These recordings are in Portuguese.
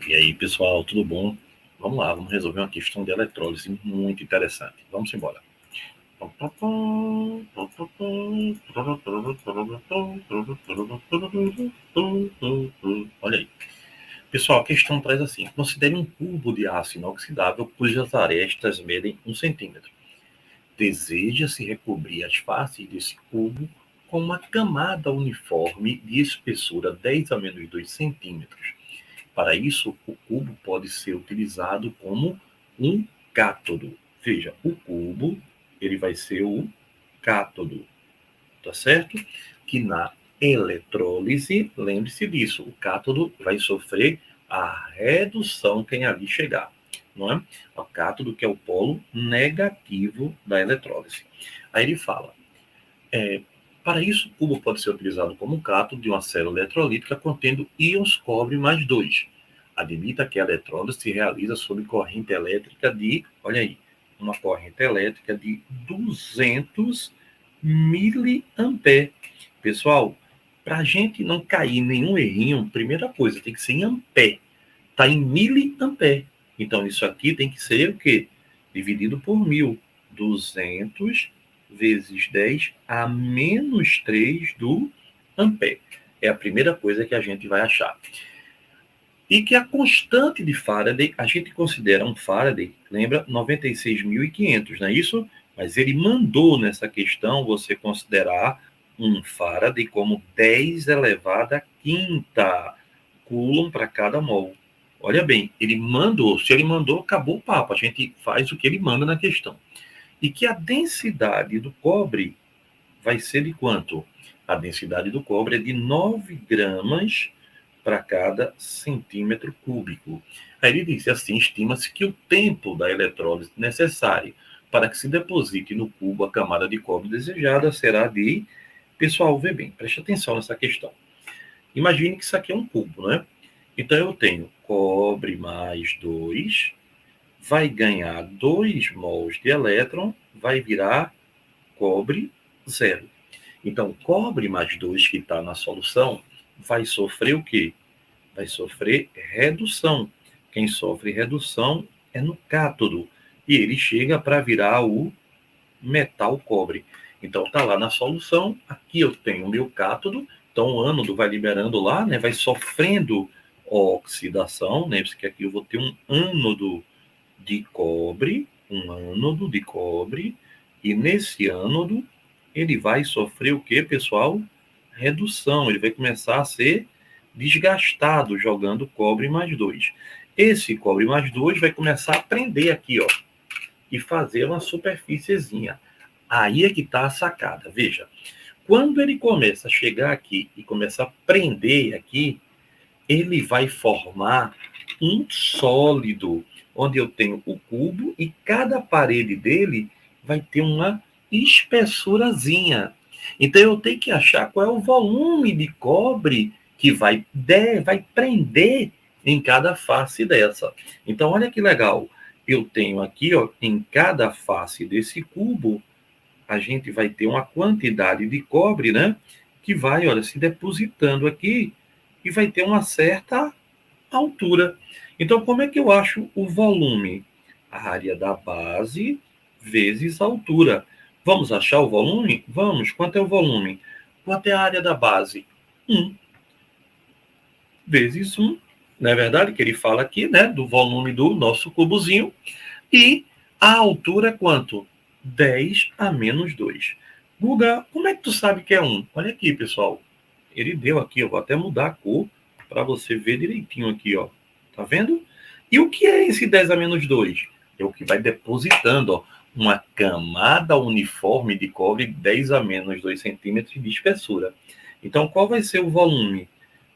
E aí, pessoal, tudo bom? Vamos lá, vamos resolver uma questão de eletrólise muito interessante. Vamos embora. Olha aí. Pessoal, a questão traz assim: considere um cubo de aço inoxidável cujas arestas medem 1 centímetro. Deseja-se recobrir as faces desse cubo com uma camada uniforme de espessura 10 a menos 2 centímetros. Para isso, o cubo pode ser utilizado como um cátodo. Veja, o cubo ele vai ser o cátodo, tá certo? Que na eletrólise, lembre-se disso, o cátodo vai sofrer a redução quem ali chegar, não é? O cátodo que é o polo negativo da eletrólise. Aí ele fala, para isso, o cubo pode ser utilizado como cátodo de uma célula eletrolítica contendo íons cobre mais 2. Admita que a eletrólise se realiza sob corrente elétrica de, olha aí, uma corrente elétrica de 200 miliamperes. Pessoal, para a gente não cair nenhum errinho, primeira coisa, tem que ser em ampere. Está em miliampere. Então, isso aqui tem que ser o quê? Dividido por 1.000. 200 vezes 10 a menos 3 do ampere. É a primeira coisa que a gente vai achar. E que a constante de Faraday, a gente considera um Faraday, lembra, 96.500, não é isso? Mas ele mandou nessa questão você considerar um Faraday como 10 elevado à quinta Coulomb para cada mol. Olha bem, ele mandou, se ele mandou, acabou o papo, a gente faz o que ele manda na questão. E que a densidade do cobre vai ser de quanto? A densidade do cobre é de 9 gramas para cada centímetro cúbico. Aí ele disse assim, estima-se que o tempo da eletrólise necessário para que se deposite no cubo a camada de cobre desejada será de... Pessoal, vê bem, preste atenção nessa questão. Imagine que isso aqui é um cubo, né? Então eu tenho cobre mais 2, vai ganhar 2 mols de elétron, vai virar cobre 0. Então, cobre mais 2 que está na solução vai sofrer o quê? Vai sofrer redução. Quem sofre redução é no cátodo. E ele chega para virar o metal cobre. Então, está lá na solução. Aqui eu tenho o meu cátodo. Então, o ânodo vai liberando lá, né? Vai sofrendo oxidação. Lembre-se que aqui eu vou ter um ânodo de cobre. Um ânodo de cobre. E nesse ânodo, ele vai sofrer o quê, pessoal? Redução. Ele vai começar a ser desgastado, jogando cobre mais 2. Esse cobre mais 2 vai começar a prender aqui, ó, e fazer uma superfíciezinha. Aí é que está a sacada. Veja, quando ele começa a chegar aqui e começa a prender aqui, ele vai formar um sólido, onde eu tenho o cubo e cada parede dele vai ter uma espessurazinha. Então eu tenho que achar qual é o volume de cobre que vai prender em cada face dessa. Então olha que legal. Eu tenho aqui, ó, em cada face desse cubo, a gente vai ter uma quantidade de cobre, né? Que vai, olha, se depositando aqui e vai ter uma certa altura. Então, como é que eu acho o volume? A área da base vezes a altura. Vamos achar o volume? Vamos. Quanto é o volume? Quanto é a área da base? 1 vezes 1. Não é verdade que ele fala aqui, né? Do volume do nosso cubozinho. E a altura é quanto? 10 a menos 2. Guga, como é que tu sabe que é 1? Olha aqui, pessoal. Ele deu aqui, eu vou até mudar a cor para você ver direitinho aqui, ó. Tá vendo? E o que é esse 10 a menos 2? É o que vai depositando, ó, uma camada uniforme de cobre 10 a menos 2 centímetros de espessura. Então, qual vai ser o volume?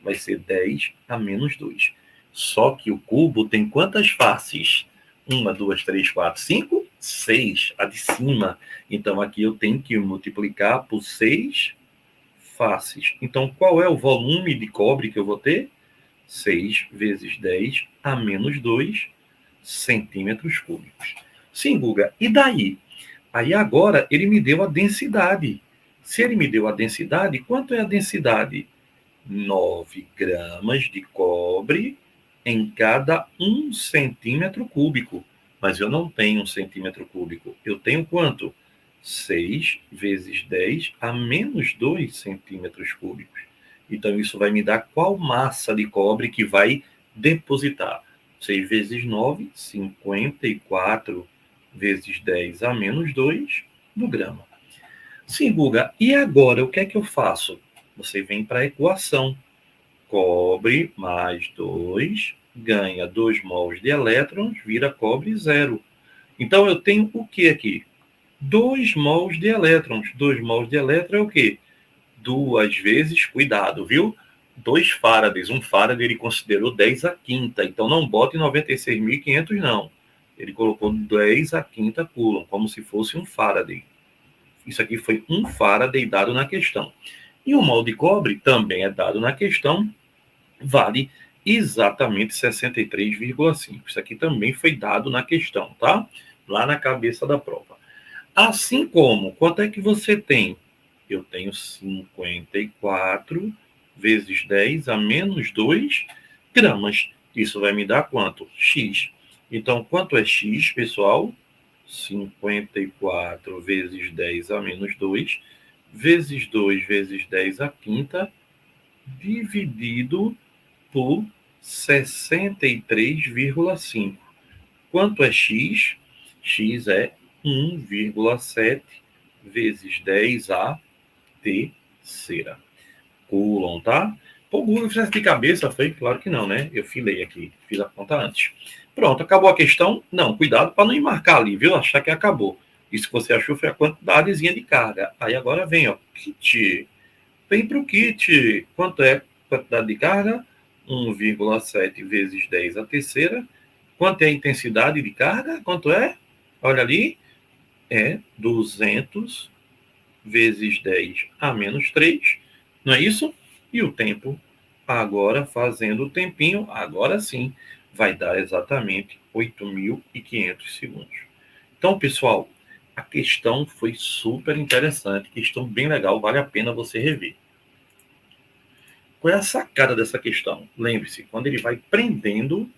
Vai ser 10 a menos 2. Só que o cubo tem quantas faces? 1, 2, 3, 4, 5, 6. A de cima. Então, aqui eu tenho que multiplicar por 6 faces. Então, qual é o volume de cobre que eu vou ter? 6 vezes 10 a menos 2 centímetros cúbicos. Sim, Guga. E daí? Aí agora ele me deu a densidade. Se ele me deu a densidade, quanto é a densidade? 9 gramas de cobre em cada 1 centímetro cúbico. Mas eu não tenho 1 centímetro cúbico. Eu tenho quanto? 6 vezes 10 a menos 2 centímetros cúbicos. Então, isso vai me dar qual massa de cobre que vai depositar? 6 vezes 9, 54 vezes 10 a menos 2 do grama. Sim, Guga. E agora, o que é que eu faço? Você vem para a equação. Cobre mais 2 ganha 2 mols de elétrons, vira cobre 0. Então, eu tenho o que aqui? 2 mols de elétrons. 2 mols de elétron é o quê? 2 vezes, cuidado, viu? 2 farads. 1 farad ele considerou 10 à quinta. Então, não bote 96.500, não. Ele colocou 10 à quinta coulomb, como se fosse um farad. Isso aqui foi 1 farad dado na questão. E o mol de cobre também é dado na questão, vale exatamente 63,5. Isso aqui também foi dado na questão, tá? Lá na cabeça da prova. Assim como, quanto é que você tem? Eu tenho 54 vezes 10 a menos 2 gramas. Isso vai me dar quanto? X. Então, quanto é X, pessoal? 54 vezes 10 a menos 2, vezes 2 vezes 10 à quinta, dividido por 63,5. Quanto é X? X é 1,7 vezes 10 à terceira. Coulomb, tá? Pô, o Google fez de cabeça, foi? Claro que não, né? Eu filei aqui, fiz a conta antes. Pronto, acabou a questão? Não, cuidado para não marcar ali, viu? Achar que acabou. Isso que você achou foi a quantidadezinha de carga. Aí agora vem, ó, kit. Vem para o kit. Quanto é a quantidade de carga? 1,7 vezes 10 à terceira. Quanto é a intensidade de carga? Quanto é? Olha ali. É 200 vezes 10 a menos 3. Não é isso? E o tempo, agora fazendo o tempinho, agora sim, vai dar exatamente 8.500 segundos. Então, pessoal, a questão foi super interessante, questão bem legal, vale a pena você rever. Qual é a sacada dessa questão? Lembre-se, quando ele vai prendendo,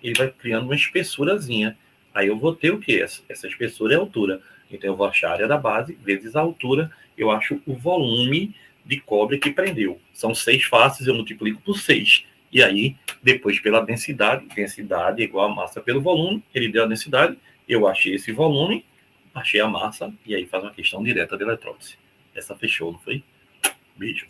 ele vai criando uma espessurazinha. Aí eu vou ter o quê? Essa espessura é a altura. Então eu vou achar a área da base vezes a altura, eu acho o volume de cobre que prendeu. São 6 faces, eu multiplico por 6. E aí, depois pela densidade, densidade é igual a massa pelo volume, ele deu a densidade, eu achei esse volume, achei a massa, e aí faz uma questão direta de eletrólise. Essa fechou, não foi? Beijo.